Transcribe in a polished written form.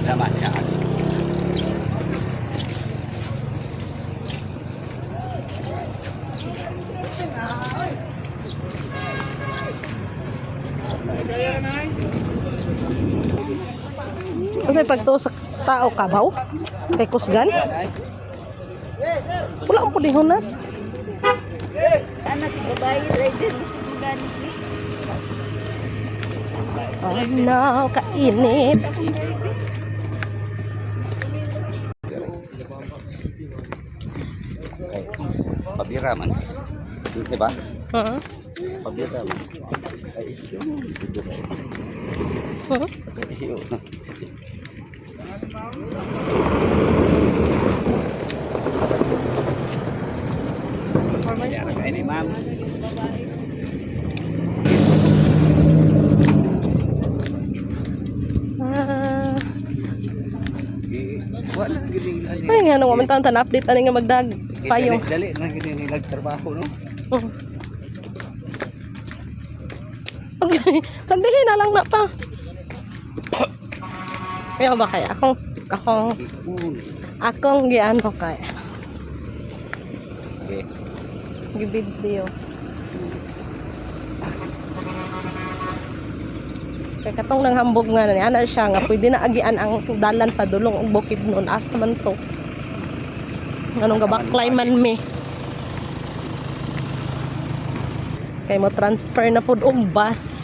Sama niya. Kasi pag to sa tao kabaw, kay kusgan, wala ang pudihon na. Anak babae rider mo sa ganit ni. Oh no, kainit. Okay. Pabira man. Diba? Pabira man. Ay, iyo. Kaya na ni ma'am. Ay nga nung mamantan update ani nga magdag payong. Dali na gini nilag trabaho no. Okay, sagdihin na lang na pa. Kaya ba kaya akong giano kaya. Okay. Gibidyo. Kaya katong nang hambog nga na ana siya nga pwede na agian ang dalan padulong og bukid nun as naman to. Nganong gabaklay man me. Kay mo transfer na pud og bus.